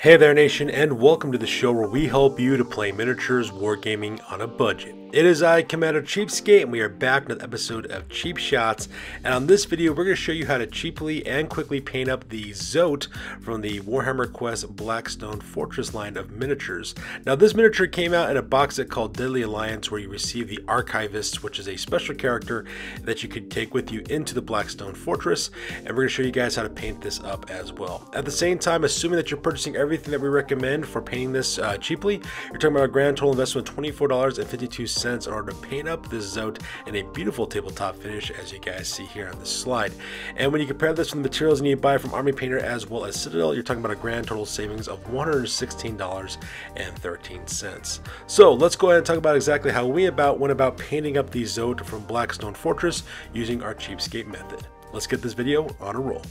Hey there nation, and welcome to the show where we help you to play miniatures wargaming on a budget. It is I, Commander Cheapskate, and we are back with an episode of Cheap Shots. And on this video, we're going to show you how to cheaply and quickly paint up the Zoat from the Warhammer Quest Blackstone Fortress line of miniatures. Now, this miniature came out in a box set called Deadly Alliance, where you receive the Archivist, which is a special character that you could take with you into the Blackstone Fortress. And we're going to show you guys how to paint this up as well. At the same time, assuming that you're purchasing everything that we recommend for painting this cheaply, you're talking about a grand total investment of $24.52 in order to paint up this Zoat in a beautiful tabletop finish, as you guys see here on this slide. And when you compare this to the materials you need to buy from Army Painter as well as Citadel, you're talking about a grand total savings of $116.13. So let's go ahead and talk about exactly how we went about painting up the Zoat from Blackstone Fortress using our Cheapskate method. Let's get this video on a roll.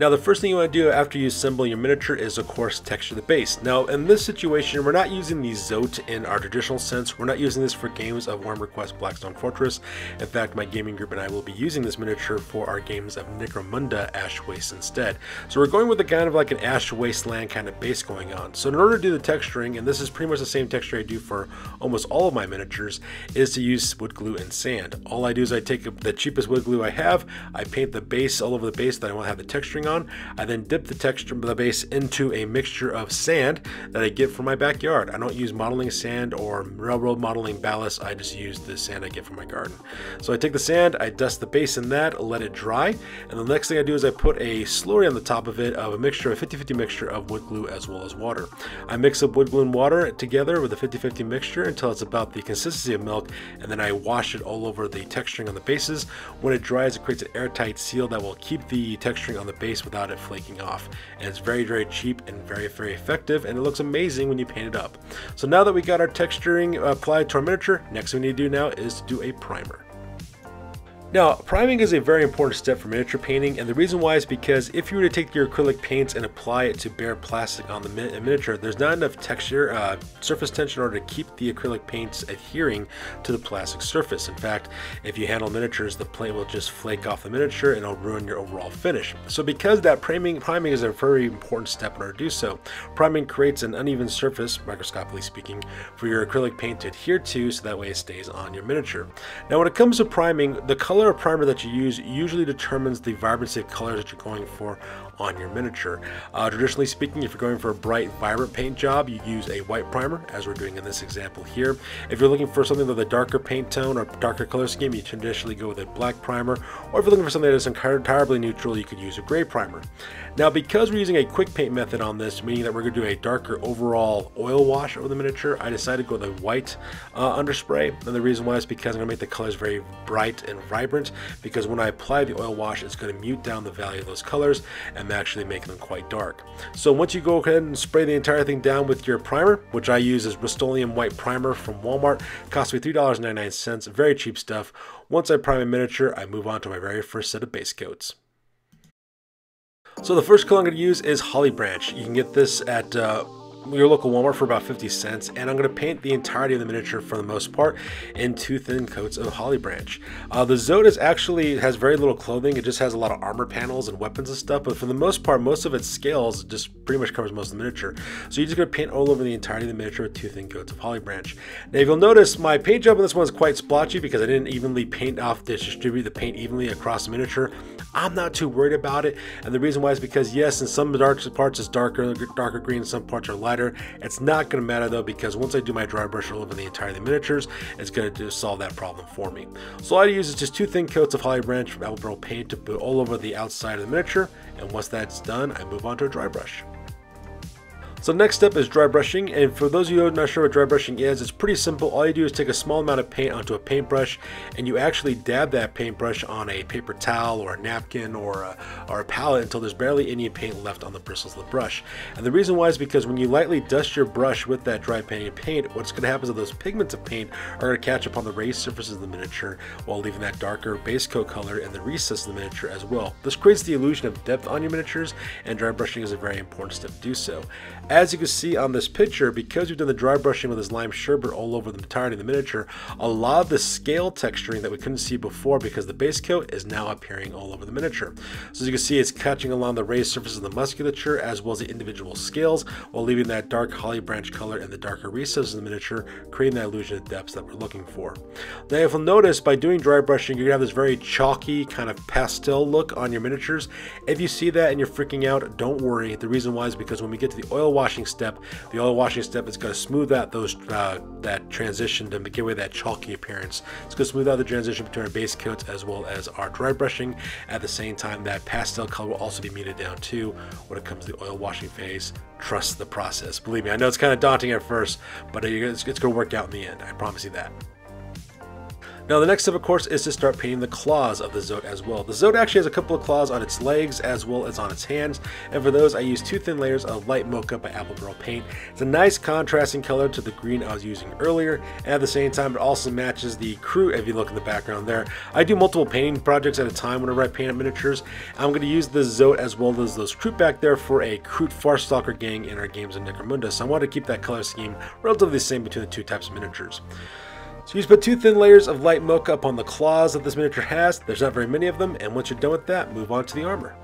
Now, the first thing you want to do after you assemble your miniature is, of course, texture the base. Now, in this situation, we're not using the Zoat in our traditional sense. We're not using this for games of Warhammer Quest Blackstone Fortress. In fact, my gaming group and I will be using this miniature for our games of Necromunda Ash Waste instead. So we're going with a kind of like an Ash Wasteland kind of base going on. So in order to do the texturing, and this is pretty much the same texture I do for almost all of my miniatures, is to use wood glue and sand. All I do is I take the cheapest wood glue I have, I paint the base all over the base that I want to have the texturing on. I then dip the texture of the base into a mixture of sand that I get from my backyard. I don't use modeling sand or railroad modeling ballast. I just use the sand I get from my garden. So I take the sand, I dust the base in that, let it dry, and the next thing I do is I put a slurry on the top of it of a mixture, a 50-50 mixture of wood glue as well as water. I mix up wood glue and water together with a 50-50 mixture until it's about the consistency of milk, and then I wash it all over the texturing on the bases. When it dries, it creates an airtight seal that will keep the texturing on the base without it flaking off. And it's very, very cheap and very, very effective, and it looks amazing when you paint it up. So now that we got our texturing applied to our miniature, next thing we need to do now is to do a primer. Now, priming is a very important step for miniature painting, and the reason why is because if you were to take your acrylic paints and apply it to bare plastic on the miniature, there's not enough texture, surface tension in order to keep the acrylic paints adhering to the plastic surface. In fact, if you handle miniatures, the paint will just flake off the miniature and it'll ruin your overall finish. So because that priming is a very important step in order to do so, priming creates an uneven surface, microscopically speaking, for your acrylic paint to adhere to, so that way it stays on your miniature. Now, when it comes to priming, the color of primer that you use usually determines the vibrancy of colors that you're going for on your miniature. Traditionally speaking, if you're going for a bright, vibrant paint job, you use a white primer, as we're doing in this example here. If you're looking for something with a darker paint tone or darker color scheme, you traditionally go with a black primer, or if you're looking for something that is entirely neutral, you could use a gray primer. Now, because we're using a quick paint method on this, meaning that we're going to do a darker overall oil wash over the miniature, I decided to go with a white underspray. And the reason why is because I'm going to make the colors very bright and vibrant, because when I apply the oil wash, it's going to mute down the value of those colors and actually make them quite dark. So once you go ahead and spray the entire thing down with your primer, which I use is Rust-Oleum white primer from Walmart, cost me $3.99, very cheap stuff. Once I prime a miniature, I move on to my very first set of base coats. So the first color I'm going to use is Holly Branch. You can get this at your local Walmart for about 50 cents, and I'm going to paint the entirety of the miniature for the most part in 2 thin coats of Holly Branch. The Zoat has very little clothing. It just has a lot of armor panels and weapons and stuff, but for the most part, most of its scales just pretty much covers most of the miniature. So you're just going to paint all over the entirety of the miniature with 2 thin coats of Holly Branch. Now, if you'll notice, my paint job on this one is quite splotchy because I didn't evenly paint off to distribute the paint evenly across the miniature. I'm not too worried about it, and the reason why is because yes, in some dark parts it's darker green, some parts are lighter. It's not going to matter though, because once I do my dry brush all over the entirety of the miniatures, it's going to solve that problem for me. So all I use is just 2 thin coats of Holly Branch Albemarle paint to put all over the outside of the miniature, and once that's done, I move on to a dry brush. So next step is dry brushing, and for those of you who are not sure what dry brushing is, it's pretty simple. All you do is take a small amount of paint onto a paintbrush, and you actually dab that paintbrush on a paper towel or a napkin or a palette until there's barely any paint left on the bristles of the brush. And the reason why is because when you lightly dust your brush with that dry painted paint, what's going to happen is that those pigments of paint are going to catch up on the raised surfaces of the miniature while leaving that darker base coat color in the recess of the miniature as well. This creates the illusion of depth on your miniatures, and dry brushing is a very important step to do so. as you can see on this picture, because we've done the dry brushing with this lime sherbet all over the entirety of the miniature, a lot of the scale texturing that we couldn't see before because the base coat is now appearing all over the miniature. So as you can see, it's catching along the raised surfaces of the musculature as well as the individual scales, while leaving that dark holly branch color in the darker recesses of the miniature, creating that illusion of depth that we're looking for. Now if you'll notice, by doing dry brushing, you're gonna have this very chalky kind of pastel look on your miniatures. If you see that and you're freaking out, don't worry. The reason why is because when we get to the oil washing step, the oil washing step is going to smooth out that transition to give away that chalky appearance. It's going to smooth out the transition between our base coats as well as our dry brushing. At the same time, that pastel color will also be muted down too when it comes to the oil washing phase. Trust the process. Believe me, I know it's kind of daunting at first, but it's going to work out in the end. I promise you that. Now the next step, of course, is to start painting the claws of the Zoat as well. The Zoat actually has a couple of claws on its legs as well as on its hands, and for those I used 2 thin layers of light mocha by Apple Barrel paint. It's a nice contrasting color to the green I was using earlier, and at the same time it also matches the crew. If you look in the background there, I do multiple painting projects at a time whenever I paint up miniatures. I'm going to use the Zoat as well as those crew back there for a crew Farstalker gang in our games in Necromunda, so I wanted to keep that color scheme relatively the same between the two types of miniatures. So you just put 2 thin layers of light mocha up on the claws that this miniature has. There's not very many of them, and once you're done with that, move on to the armor.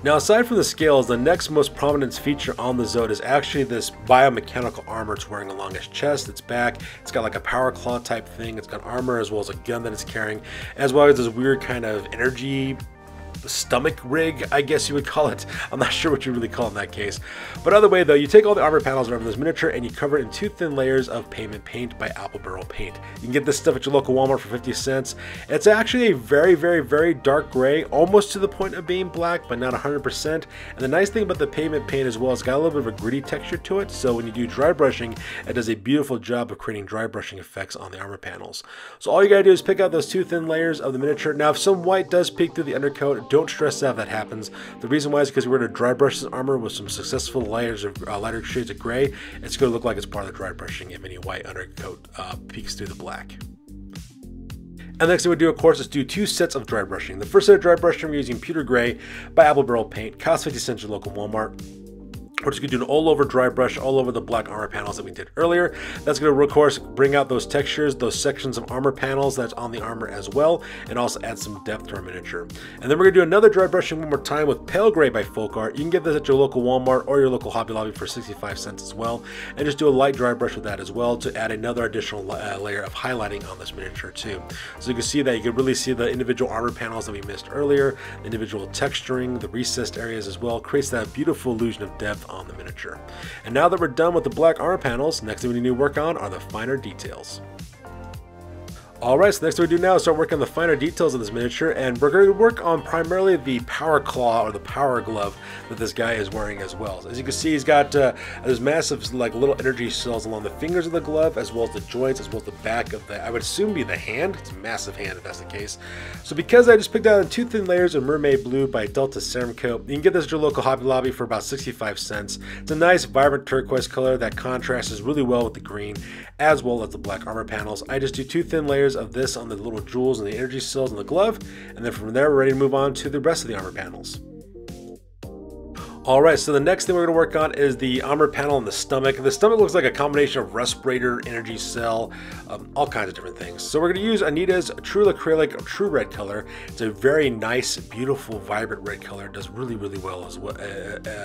Now aside from the scales, the next most prominent feature on the Zoat is actually this biomechanical armor it's wearing along its chest, its back. It's got like a power claw type thing. It's got armor as well as a gun that it's carrying, as well as this weird kind of energy stomach rig, I guess you would call it. I'm not sure what you really call it in that case. But either way though, you take all the armor panels around this miniature and you cover it in 2 thin layers of pavement paint by Apple Barrel paint. You can get this stuff at your local Walmart for 50 cents. It's actually a very, very, very dark gray, almost to the point of being black, but not 100%. And the nice thing about the pavement paint as well, it's got a little bit of a gritty texture to it, so when you do dry brushing, it does a beautiful job of creating dry brushing effects on the armor panels. So all you gotta do is pick out those 2 thin layers of the miniature. Now if some white does peek through the undercoat, don't stress out if that happens. The reason why is because we're going to dry brush this armor with some successful layers of lighter shades of gray. It's going to look like it's part of the dry brushing if any white undercoat peeks through the black. And the next thing we do, of course, is do 2 sets of dry brushing. The first set of dry brushing, we're using pewter gray by Apple Barrel paint. Costs 50 cents at your local Walmart. We're just going to do an all-over dry brush all over the black armor panels that we did earlier. That's going to, of course, bring out those textures, those sections of armor panels that's on the armor as well, and also add some depth to our miniature. And then we're going to do another dry brushing one more time with Pale Gray by Folk Art. You can get this at your local Walmart or your local Hobby Lobby for 65 cents as well. And just do a light dry brush with that as well to add another additional layer of highlighting on this miniature too. So you can see that, you can really see the individual armor panels that we missed earlier, the individual texturing, the recessed areas as well, creates that beautiful illusion of depth on the miniature. And now that we're done with the black armor panels, next thing we need to work on are the finer details. Alright, so next thing we do now is start working on the finer details of this miniature, and we're going to work on primarily the power claw or the power glove that this guy is wearing as well. As you can see, he's got those massive like little energy cells along the fingers of the glove, as well as the joints, as well as the back of the, I would assume be the hand. It's a massive hand if that's the case. So because I just picked out 2 thin layers of Mermaid Blue by Delta Serum Coat, you can get this at your local Hobby Lobby for about 65 cents. It's a nice vibrant turquoise color that contrasts really well with the green, as well as the black armor panels. I just do 2 thin layers of this on the little jewels and the energy cells on the glove, and then from there we're ready to move on to the rest of the armor panels. Alright, so the next thing we're going to work on is the armor panel on the stomach. The stomach looks like a combination of respirator, energy cell, all kinds of different things. So we're going to use Anita's True Acrylic True Red color. It's a very nice, beautiful, vibrant red color. It does really, really well as well,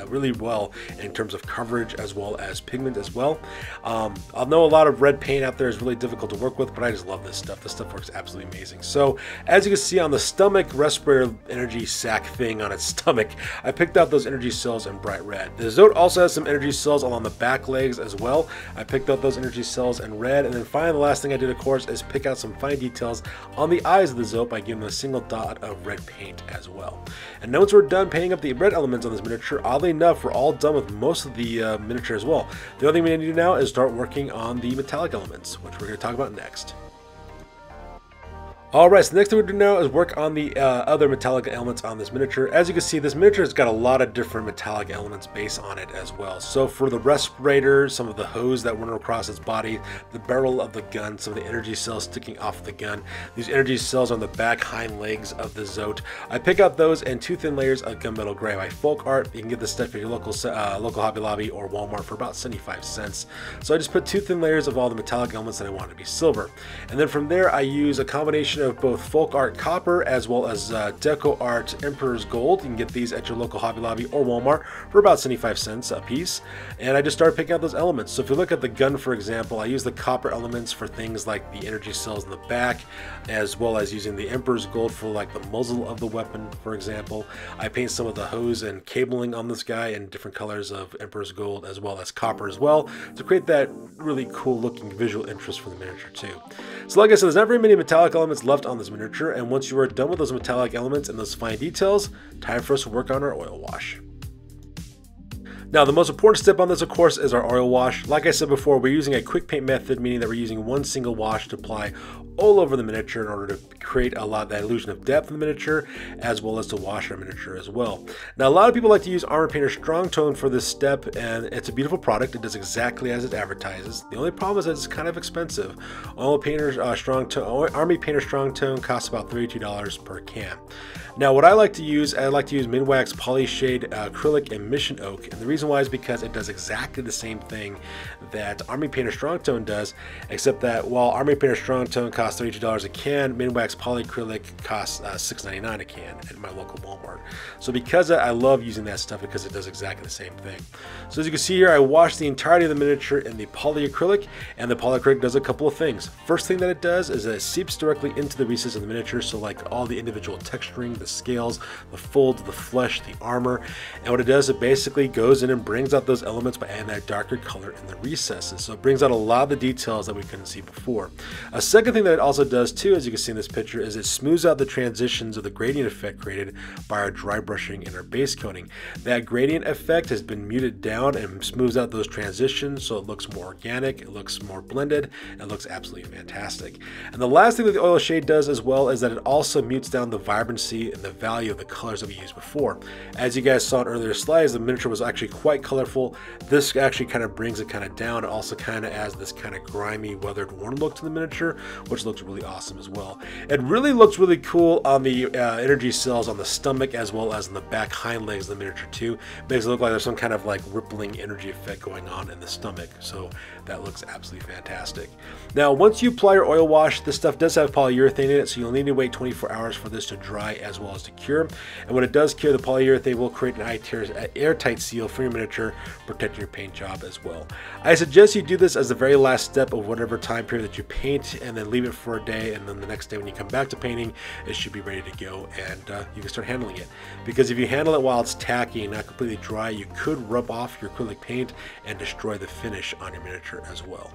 really well in terms of coverage as well as pigment as well. I know a lot of red paint out there is really difficult to work with, but I just love this stuff. This stuff works absolutely amazing. So as you can see on the stomach respirator energy sac thing on its stomach, I picked out those energy cells in bright red. The Zoat also has some energy cells along the back legs as well. I picked out those energy cells in red, and then finally the last thing I did, of course, is pick out some fine details on the eyes of the Zoat by giving them a single dot of red paint as well. And now once we're done painting up the red elements on this miniature, oddly enough, we're all done with most of the miniature as well. The only thing we need to do now is start working on the metallic elements, which we're going to talk about next. Alright, so the next thing we're going to do now is work on the other metallic elements on this miniature. As you can see, this miniature has got a lot of different metallic elements based on it as well. So for the respirator, some of the hose that run across its body, the barrel of the gun, some of the energy cells sticking off the gun, these energy cells on the back hind legs of the Zoat. I pick out those and 2 thin layers of gunmetal gray by Folk Art. You can get this stuff at your local Hobby Lobby or Walmart for about 75 cents. So I just put 2 thin layers of all the metallic elements that I want to be silver. And then from there I use a combination of both Folk Art Copper as well as Deco Art Emperor's Gold. You can get these at your local Hobby Lobby or Walmart for about 75 cents a piece. And I just started picking out those elements. So if you look at the gun, for example, I use the copper elements for things like the energy cells in the back, as well as using the Emperor's Gold for like the muzzle of the weapon, for example. I paint some of the hose and cabling on this guy in different colors of Emperor's Gold as well as copper as well to create that really cool looking visual interest for the miniature too. So like I said, there's not very many metallic elements left on this miniature, and once you are done with those metallic elements and those fine details, time for us to work on our oil wash. Now, the most important step on this, of course, is our oil wash. Like I said before, we're using a quick paint method, meaning that we're using one single wash to apply all over the miniature in order to create a lot of that illusion of depth in the miniature, as well as to wash our miniature as well. Now, a lot of people like to use Army Painter Strong Tone for this step, and it's a beautiful product. It does exactly as it advertises. The only problem is that it's kind of expensive. Army Painter Strong Tone costs about $32 per can. Now, what I like to use Minwax Polyshade Acrylic and Mission Oak, and the reason why is because it does exactly the same thing that Army Painter Strong Tone does, except that while Army Painter Strong Tone costs $32 a can, Minwax Polyacrylic costs $6.99 a can at my local Walmart. So because I love using that stuff because it does exactly the same thing. So as you can see here, I washed the entirety of the miniature in the polyacrylic, and the polyacrylic does a couple of things. First thing that it does is that it seeps directly into the recesses of the miniature, so like all the individual texturing, the scales, the folds, the flesh, the armor. And what it does, it basically goes in and brings out those elements by adding that darker color in the recesses. So it brings out a lot of the details that we couldn't see before. A second thing that it also does too, as you can see in this picture, is it smooths out the transitions of the gradient effect created by our dry brushing and our base coating. That gradient effect has been muted down and smooths out those transitions so it looks more organic, it looks more blended, and it looks absolutely fantastic. And the last thing that the oil shade does as well is that it also mutes down the vibrancy and the value of the colors that we used before. As you guys saw in earlier slides, the miniature was actually quite colorful. This actually kind of brings it kind of down. It also kind of adds this kind of grimy, weathered, worn look to the miniature, which looks really awesome as well. It really looks really cool on the energy cells on the stomach as well as on the back hind legs of the miniature too. Makes it look like there's some kind of like rippling energy effect going on in the stomach. So that looks absolutely fantastic. Now, once you apply your oil wash, this stuff does have polyurethane in it, so you'll need to wait 24 hours for this to dry as well as to cure. And when it does cure, the polyurethane will create an airtight seal for your miniature, protecting your paint job as well. I suggest you do this as the very last step of whatever time period that you paint, and then leave it for a day, and then the next day when you come back to painting, it should be ready to go, and you can start handling it. Because if you handle it while it's tacky and not completely dry, you could rub off your acrylic paint and destroy the finish on your miniature as well.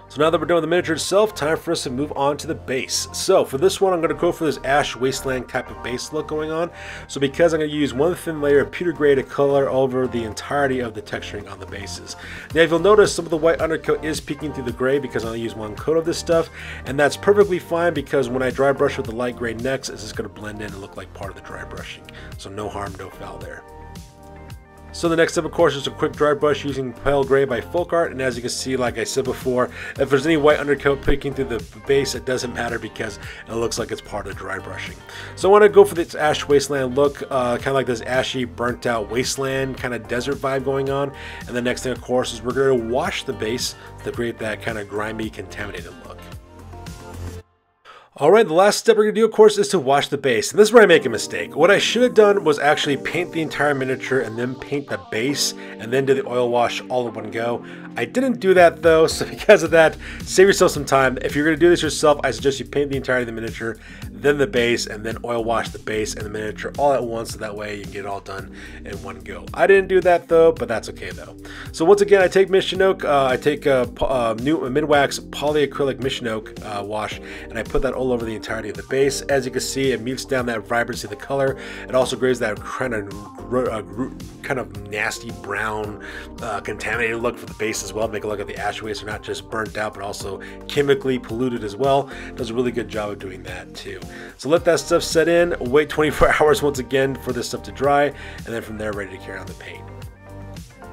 So now that we're done with the miniature itself, time for us to move on to the base. So for this one, I'm going to go for this ash wasteland type of base look going on. So because I'm going to use one thin layer of pewter gray to color over the entirety of the texturing on the bases. Now if you'll notice, some of the white undercoat is peeking through the gray because I only use one coat of this stuff, and that's perfectly fine because when I dry brush with the light gray next, it's just going to blend in and look like part of the dry brushing. So no harm, no foul there. So the next step, of course, is a quick dry brush using pale gray by Folk Art, and as you can see, like I said before, if there's any white undercoat peeking through the base, it doesn't matter because it looks like it's part of the dry brushing. So I want to go for this ash wasteland look, kind of like this ashy, burnt out wasteland kind of desert vibe going on. And the next thing, of course, is we're going to wash the base to create that kind of grimy, contaminated look. Alright, the last step we're going to do, of course, is to wash the base. And this is where I make a mistake. What I should have done was actually paint the entire miniature and then paint the base and then do the oil wash all in one go. I didn't do that though, so because of that, save yourself some time. If you're going to do this yourself, I suggest you paint the entirety of the miniature, then the base, and then oil wash the base and the miniature all at once, so that way you can get it all done in one go. I didn't do that though, but that's okay though. So once again, I take Mission Oak, I take new Midwax polyacrylic Mission Oak wash, and I put that all over the entirety of the base. As you can see, it mutes down that vibrancy of the color. It also gives that kind of nasty brown contaminated look for the base as well, make it look like the ash wastes are not just burnt out but also chemically polluted as well. It does a really good job of doing that too. So let that stuff set in, wait 24 hours once again for this stuff to dry, and then from there ready to carry on the paint.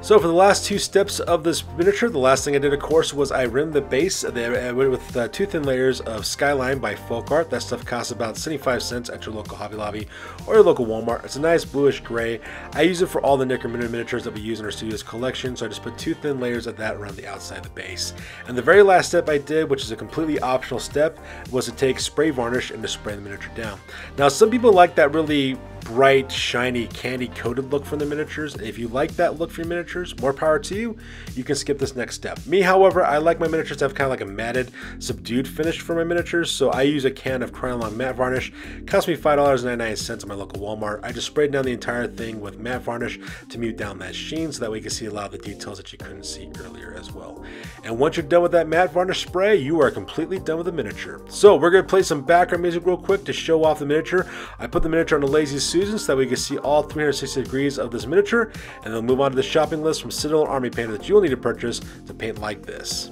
So for the last two steps of this miniature, the last thing I did, of course, was I rimmed the base. I went with 2 thin layers of Skyline by Folk Art. That stuff costs about 75 cents at your local Hobby Lobby or your local Walmart. It's a nice bluish gray. I use it for all the Nicker miniatures that we use in our studio's collection, so I just put 2 thin layers of that around the outside of the base. And the very last step I did, which is a completely optional step, was to take spray varnish and to spray the miniature down. Now, some people like that really bright, shiny, candy-coated look from the miniatures. If you like that look for your miniatures, more power to you. You can skip this next step. Me, however, I like my miniatures to have kind of like a matted, subdued finish for my miniatures, so I use a can of Krylon matte varnish. It cost me $5.99 at my local Walmart. I just sprayed down the entire thing with matte varnish to mute down that sheen, so that way you can see a lot of the details that you couldn't see earlier as well. And once you're done with that matte varnish spray, you are completely done with the miniature. So we're going to play some background music real quick to show off the miniature. I put the miniature on the Lazy Susan so that we can see all 360 degrees of this miniature, and then move on to the shopping list from Citadel Army Painter that you will need to purchase to paint like this.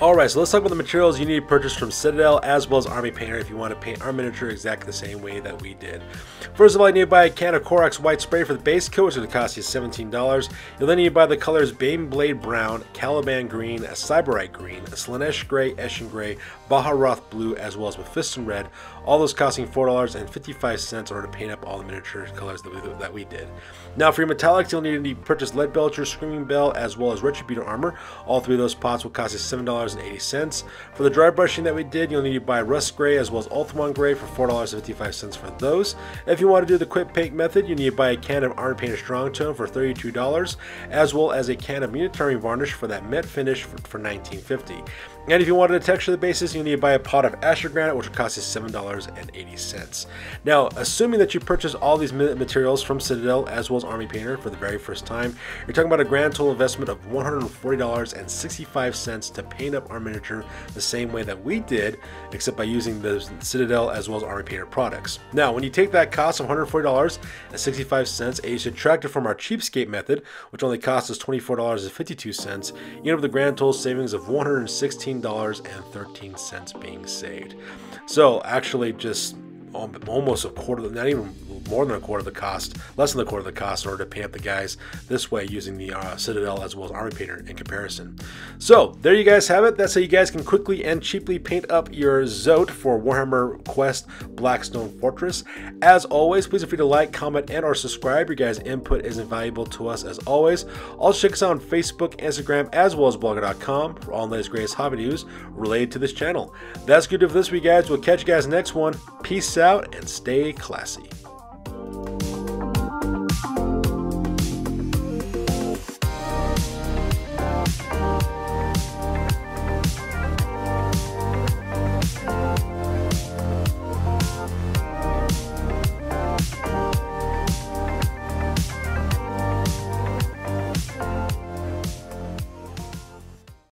Alright, so let's talk about the materials you need to purchase from Citadel as well as Army Painter if you want to paint our miniature exactly the same way that we did. First of all, you need to buy a can of Corax white spray for the base coat, which is going to cost you $17. You'll then need to buy the colors Bane Blade Brown, Caliban Green, a Cyberite Green, a Slanesh Gray, Eshin Gray, Baharoth Blue, as well as Mephiston Red, all those costing $4.55 in order to paint up all the miniature colors that we did. Now for your metallics, you'll need to purchase Lead Belcher, Screaming Bell, as well as Retributor Armor. All 3 of those pots will cost you $7.80. For the dry brushing that we did, you'll need to buy Rust Gray as well as Ultramon Gray for $4.55 for those. If you want to do the quick paint method, you need to buy a can of Army Painter Strong Tone for $32, as well as a can of Unitary Varnish for that matte finish for $19.50. And if you wanted to texture the bases, you need to buy a pot of Asher Granite, which will cost you $7.80. Now, assuming that you purchase all these materials from Citadel as well as Army Painter for the very first time, you're talking about a grand total investment of $140.65 to paint up our miniature the same way that we did, except by using the Citadel as well as Army Painter products. Now, when you take that cost of $140.65 and you subtract it from our Cheapskate method, which only costs us $24.52, you end up with a grand total savings of $116.13 being saved. So actually just almost a quarter, not even more than a quarter of the cost, less than a quarter of the cost in order to paint up the guys this way using the Citadel as well as Army Painter in comparison. So there you guys have it. That's how you guys can quickly and cheaply paint up your Zoat for Warhammer Quest Blackstone Fortress. As always, please feel free to like, comment, and or subscribe. Your guys' input is invaluable to us as always. Also check us out on Facebook, Instagram, as well as blogger.com for all the latest greatest hobby news related to this channel. That's good for this week, guys. We'll catch you guys next one. Peace out and stay classy.